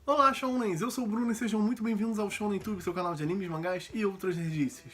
Olá, Shounens! Eu sou o Bruno e sejam muito bem-vindos ao ShonenTube, seu canal de animes, mangás e outras nerdices.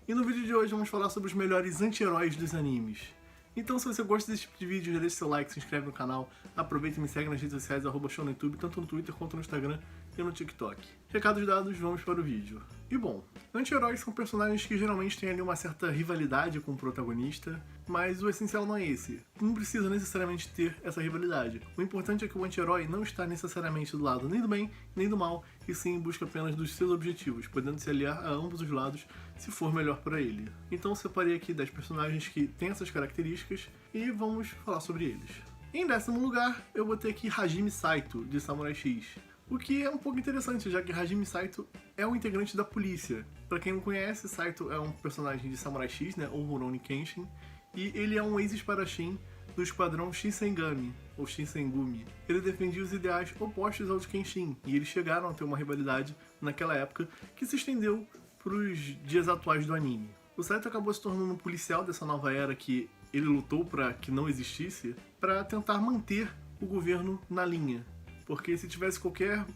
E no vídeo de hoje vamos falar sobre os melhores anti-heróis dos animes. Então, se você gosta desse tipo de vídeo, já deixa seu like, se inscreve no canal, aproveita e me segue nas redes sociais @ShonenTube, tanto no Twitter quanto no Instagram e no TikTok. Recados dados, vamos para o vídeo. E bom, anti-heróis são personagens que geralmente têm ali uma certa rivalidade com o protagonista, mas o essencial não é esse. Não precisa necessariamente ter essa rivalidade. O importante é que o anti-herói não está necessariamente do lado nem do bem, nem do mal, e sim busca apenas dos seus objetivos, podendo se aliar a ambos os lados se for melhor para ele. Então eu separei aqui 10 personagens que têm essas características e vamos falar sobre eles. Em 10º lugar, eu botei aqui Hajime Saito, de Samurai X. O que é um pouco interessante, já que Hajime Saito é um integrante da polícia. Pra quem não conhece, Saito é um personagem de Samurai X, ou Rurouni Kenshin, e ele é um ex-espadachim do esquadrão Shinsengumi, ou Shinsengumi. Ele defendia os ideais opostos aos Kenshin, e eles chegaram a ter uma rivalidade naquela época que se estendeu pros dias atuais do anime. O Saito acabou se tornando um policial dessa nova era que ele lutou para que não existisse, para tentar manter o governo na linha. Porque se tivesse qualquer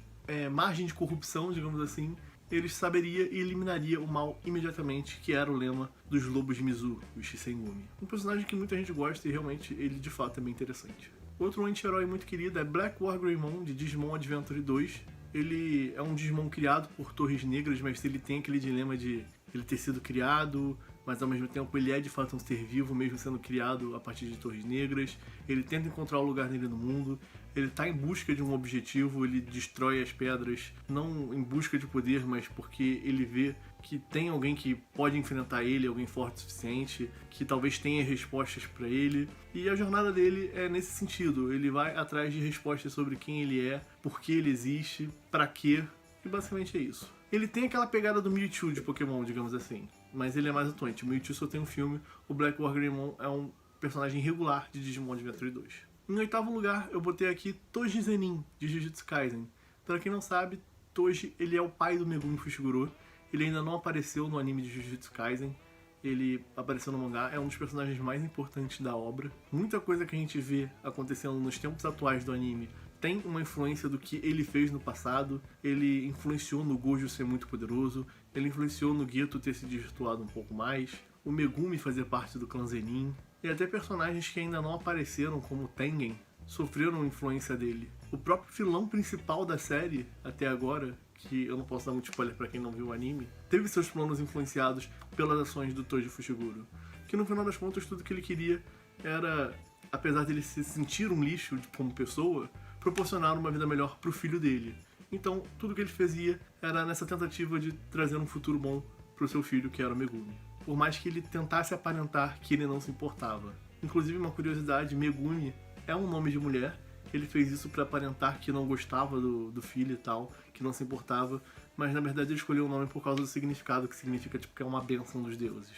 margem de corrupção, digamos assim, ele saberia e eliminaria o mal imediatamente, que era o lema dos Lobos de Mizu, os Shisengumi. Um personagem que muita gente gosta e realmente ele de fato é bem interessante. Outro anti-herói muito querido é Black War Greymon, de Digimon Adventure 2. Ele é um Digimon criado por Torres Negras, mas ele tem aquele dilema de ele ter sido criado, mas ao mesmo tempo ele é de fato um ser vivo, mesmo sendo criado a partir de Torres Negras. Ele tenta encontrar o lugar dele no mundo, ele está em busca de um objetivo, ele destrói as pedras, não em busca de poder, mas porque ele vê que tem alguém que pode enfrentar ele, alguém forte o suficiente, que talvez tenha respostas para ele. E a jornada dele é nesse sentido, ele vai atrás de respostas sobre quem ele é, por que ele existe, para quê, e basicamente é isso. Ele tem aquela pegada do Mewtwo de Pokémon, digamos assim, mas ele é mais atuante. O Mewtwo só tem um filme, o Black War Greymon é um personagem regular de Digimon Adventure 2. Em 8º lugar, eu botei aqui Toji Zenin, de Jujutsu Kaisen. Pra quem não sabe, Toji ele é o pai do Megumi Fushiguro. Ele ainda não apareceu no anime de Jujutsu Kaisen. Ele apareceu no mangá, é um dos personagens mais importantes da obra. Muita coisa que a gente vê acontecendo nos tempos atuais do anime tem uma influência do que ele fez no passado. Ele influenciou no Gojo ser muito poderoso, ele influenciou no Geto ter se desvirtuado um pouco mais, o Megumi fazer parte do clã Zenin, e até personagens que ainda não apareceram, como Tengen, sofreram influência dele. O próprio vilão principal da série, até agora, que eu não posso dar muito spoiler pra quem não viu o anime, teve seus planos influenciados pelas ações do Toji Fushiguro. Que no final das contas tudo que ele queria era, apesar de ele se sentir um lixo como pessoa, proporcionar uma vida melhor pro filho dele. Então tudo que ele fazia era nessa tentativa de trazer um futuro bom pro seu filho, que era o Megumi. Por mais que ele tentasse aparentar que ele não se importava. Inclusive, uma curiosidade, Megumi é um nome de mulher. Ele fez isso para aparentar que não gostava do filho e tal, que não se importava, mas na verdade ele escolheu o nome por causa do significado, que significa tipo que é uma bênção dos deuses.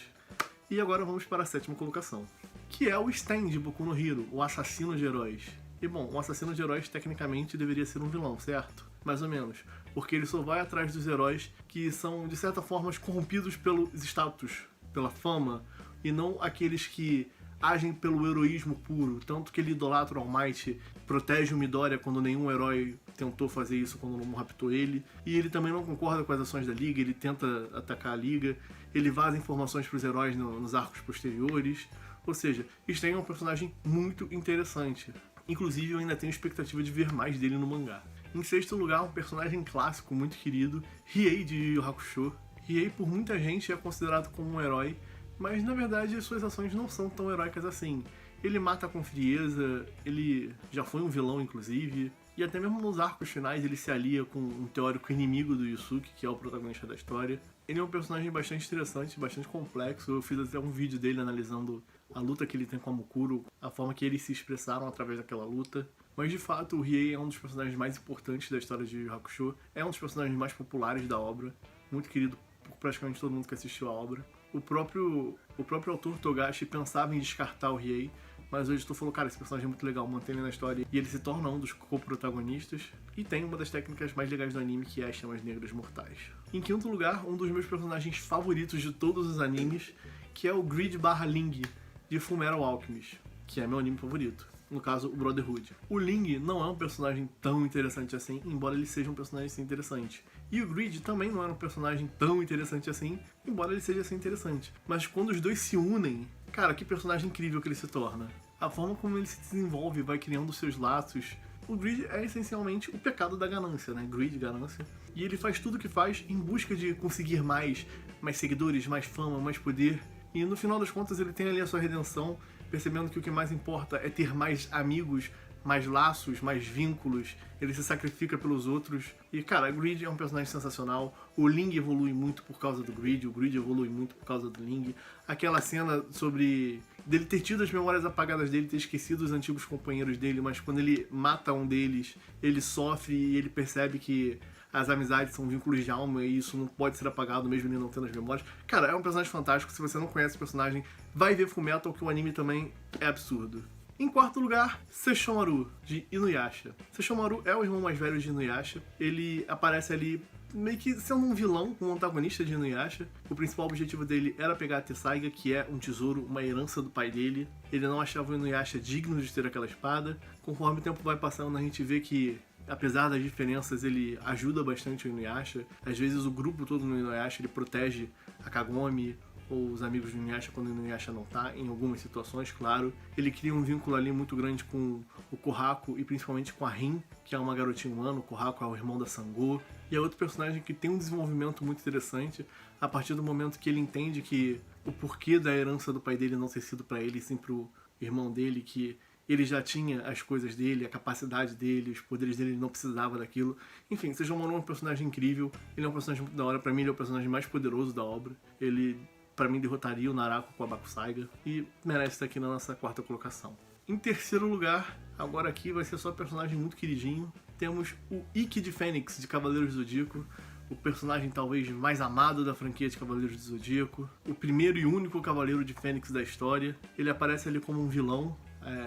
E agora vamos para a 7ª colocação, que é o Stain de Boku no Hero, o assassino de heróis. E bom, um assassino de heróis tecnicamente deveria ser um vilão, certo? Mais ou menos, porque ele só vai atrás dos heróis que são de certa forma corrompidos pelos status, pela fama, e não aqueles que agem pelo heroísmo puro, tanto que ele idolatra o All Might, protege o Midoriya quando nenhum herói tentou fazer isso quando o Momo raptou ele, e ele também não concorda com as ações da Liga, ele tenta atacar a Liga, ele vaza informações para os heróis nos arcos posteriores, ou seja, Stain é um personagem muito interessante. Inclusive eu ainda tenho expectativa de ver mais dele no mangá. Em 6º lugar, um personagem clássico muito querido, Riei de Yu Yu Hakusho. Riei por muita gente é considerado como um herói, mas na verdade suas ações não são tão heróicas assim. Ele mata com frieza, ele já foi um vilão inclusive, e até mesmo nos arcos finais ele se alia com um teórico inimigo do Yusuke, que é o protagonista da história. Ele é um personagem bastante interessante, bastante complexo, eu fiz até um vídeo dele analisando a luta que ele tem com a Mukuro, a forma que eles se expressaram através daquela luta. Mas de fato o Riei é um dos personagens mais importantes da história de Yu Yu Hakusho, é um dos personagens mais populares da obra, muito querido por praticamente todo mundo que assistiu a obra. O próprio autor Togashi pensava em descartar o Riei, mas o editor falou, cara, esse personagem é muito legal, mantém ele na história, e ele se torna um dos co-protagonistas, e tem uma das técnicas mais legais do anime, que é as chamas negras mortais. Em 5º lugar, um dos meus personagens favoritos de todos os animes, que é o Grid/Ling, de Fullmetal Alchemist, que é meu anime favorito. no caso o Brotherhood. O Ling não é um personagem tão interessante assim, embora ele seja um personagem sim interessante. E o Greed também não era um personagem tão interessante assim, embora ele seja assim interessante. Mas quando os dois se unem, cara, que personagem incrível que ele se torna. A forma como ele se desenvolve, vai criando seus laços. O Greed é essencialmente o pecado da ganância, né? Greed, ganância. E ele faz tudo o que faz em busca de conseguir mais seguidores, mais fama, mais poder. E no final das contas ele tem ali a sua redenção, percebendo que o que mais importa é ter mais amigos, mais laços, mais vínculos. Ele se sacrifica pelos outros. E, cara, o Greed é um personagem sensacional. O Ling evolui muito por causa do Greed, o Greed evolui muito por causa do Ling. Aquela cena sobre dele ter tido as memórias apagadas dele, ter esquecido os antigos companheiros dele, mas quando ele mata um deles, ele sofre e ele percebe que as amizades são vínculos de alma e isso não pode ser apagado mesmo ele não tendo as memórias. Cara, é um personagem fantástico. Se você não conhece o personagem, vai ver Fullmetal, que o anime também é absurdo. Em quarto lugar, Sesshomaru, de Inuyasha. Sesshomaru é o irmão mais velho de Inuyasha. Ele aparece ali meio que sendo um vilão, um antagonista de Inuyasha. O principal objetivo dele era pegar a Tessaiga, que é um tesouro, uma herança do pai dele. Ele não achava o Inuyasha digno de ter aquela espada. Conforme o tempo vai passando, a gente vê que, apesar das diferenças, ele ajuda bastante o Inuyasha. Às vezes o grupo todo no Inuyasha ele protege a Kagome ou os amigos do Inuyasha quando o Inuyasha não tá, em algumas situações, claro. Ele cria um vínculo ali muito grande com o Kohaku e principalmente com a Rin, que é uma garotinha humana. O Kohaku é o irmão da Sango. E é outro personagem que tem um desenvolvimento muito interessante a partir do momento que ele entende que o porquê da herança do pai dele não ter sido para ele, sim pro irmão dele, que ele já tinha as coisas dele, a capacidade dele, os poderes dele, ele não precisava daquilo. Enfim, Sesshomaru é um personagem incrível, ele é um personagem muito da hora. Pra mim ele é o personagem mais poderoso da obra. Ele, pra mim, derrotaria o Narako com a Bakusaiga e merece estar aqui na nossa quarta colocação. Em terceiro lugar, agora aqui vai ser só personagem muito queridinho, temos o Ikki de Fênix, de Cavaleiros do Zodíaco. O personagem talvez mais amado da franquia de Cavaleiros do Zodíaco. O primeiro e único Cavaleiro de Fênix da história. Ele aparece ali como um vilão,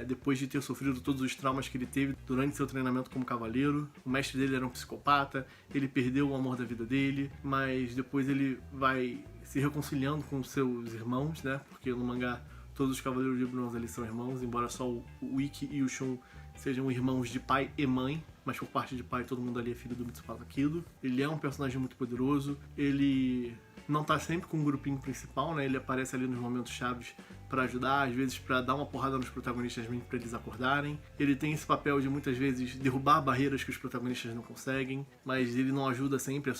depois de ter sofrido todos os traumas que ele teve durante seu treinamento como cavaleiro. O mestre dele era um psicopata, ele perdeu o amor da vida dele, mas depois ele vai se reconciliando com seus irmãos, né? Porque no mangá todos os Cavaleiros de Bronze ali são irmãos, embora só o Ikki e o Shun sejam irmãos de pai e mãe, mas por parte de pai todo mundo ali é filho do Mitsupasa Kido. Ele é um personagem muito poderoso, ele não tá sempre com o grupinho principal, né? Ele aparece ali nos momentos chaves pra ajudar, às vezes pra dar uma porrada nos protagonistas mesmo pra eles acordarem. Ele tem esse papel de muitas vezes derrubar barreiras que os protagonistas não conseguem, mas ele não ajuda sempre,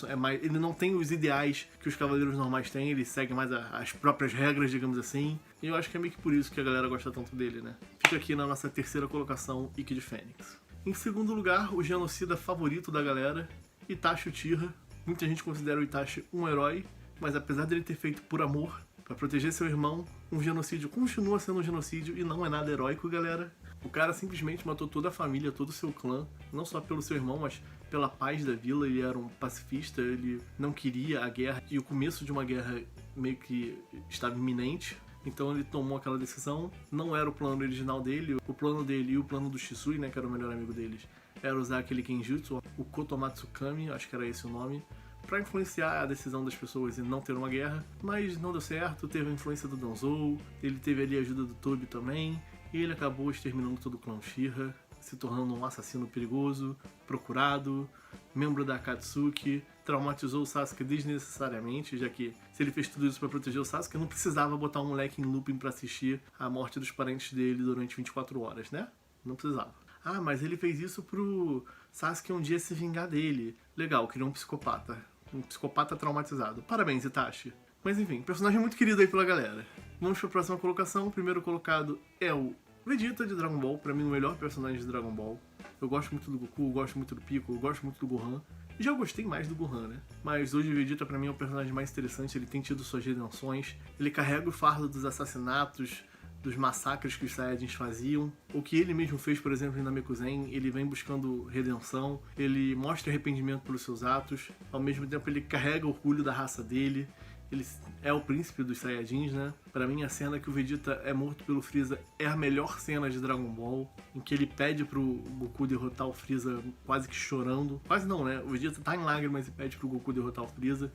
ele não tem os ideais que os cavaleiros normais têm, ele segue mais as próprias regras, digamos assim. E eu acho que é meio que por isso que a galera gosta tanto dele, né? Fica aqui na nossa terceira colocação, Ikki de Fênix. Em segundo lugar, o genocida favorito da galera, Itachi Uchiha. Muita gente considera o Itachi um herói, mas apesar dele ter feito por amor, pra proteger seu irmão, um genocídio continua sendo um genocídio e não é nada heróico, galera. O cara simplesmente matou toda a família, todo o seu clã, não só pelo seu irmão, mas pela paz da vila. Ele era um pacifista, ele não queria a guerra, e o começo de uma guerra meio que estava iminente. Então ele tomou aquela decisão. Não era o plano original dele. O plano dele e o plano do Shisui, né, que era o melhor amigo deles, era usar aquele Kenjutsu, o Kotomatsukami, acho que era esse o nome, para influenciar a decisão das pessoas em não ter uma guerra. Mas não deu certo, teve a influência do Danzou, ele teve ali a ajuda do Tobi também, e ele acabou exterminando todo o clã Uchiha, se tornando um assassino perigoso, procurado, membro da Akatsuki. Traumatizou o Sasuke desnecessariamente, já que se ele fez tudo isso pra proteger o Sasuke, não precisava botar um moleque em looping pra assistir a morte dos parentes dele durante 24 horas, né? Não precisava. Ah, mas ele fez isso pro Sasuke um dia se vingar dele. Legal, criou um psicopata. Um psicopata traumatizado. Parabéns, Itachi. Mas enfim, personagem muito querido aí pela galera. Vamos pra próxima colocação. O primeiro colocado é o Vegeta de Dragon Ball. Pra mim, o melhor personagem de Dragon Ball. Eu gosto muito do Goku, eu gosto muito do Piccolo, eu gosto muito do Gohan. Já gostei mais do Gohan, né? Mas hoje o Vegeta pra mim é o personagem mais interessante. Ele tem tido suas redenções. Ele carrega o fardo dos assassinatos, dos massacres que os Saiyajins faziam. O que ele mesmo fez, por exemplo, em Namekusen, ele vem buscando redenção. Ele mostra arrependimento pelos seus atos. Ao mesmo tempo ele carrega o orgulho da raça dele. Ele é o príncipe dos Saiyajins, né? Pra mim, a cena que o Vegeta é morto pelo Freeza é a melhor cena de Dragon Ball, em que ele pede pro Goku derrotar o Freeza quase que chorando. Quase não, né? O Vegeta tá em lágrimas e pede pro Goku derrotar o Freeza.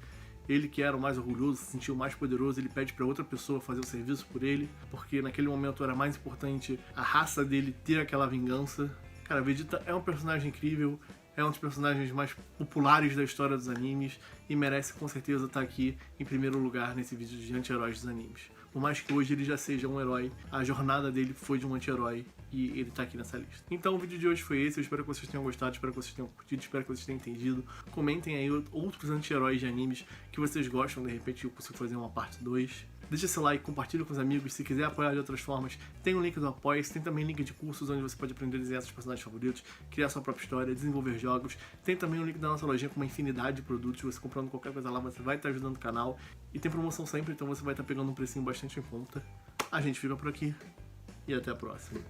Ele que era o mais orgulhoso, se sentiu o mais poderoso, ele pede pra outra pessoa fazer o serviço por ele, porque naquele momento era mais importante a raça dele ter aquela vingança. Cara, Vegeta é um personagem incrível, é um dos personagens mais populares da história dos animes e merece com certeza estar aqui em primeiro lugar nesse vídeo de anti-heróis dos animes. Por mais que hoje ele já seja um herói, a jornada dele foi de um anti-herói e ele tá aqui nessa lista. Então o vídeo de hoje foi esse, eu espero que vocês tenham gostado, espero que vocês tenham curtido, espero que vocês tenham entendido. Comentem aí outros anti-heróis de animes que vocês gostam, de repente eu consigo fazer uma parte 2. Deixa seu like, compartilha com os amigos, se quiser apoiar de outras formas, tem o link do Apoia-se, tem também link de cursos onde você pode aprender a desenhar seus personagens favoritos, criar sua própria história, desenvolver jogos. Tem também o link da nossa lojinha com uma infinidade de produtos, você comprando qualquer coisa lá, você vai estar ajudando o canal. E tem promoção sempre, então você vai estar pegando um precinho bastante em conta. A gente fica por aqui e até a próxima.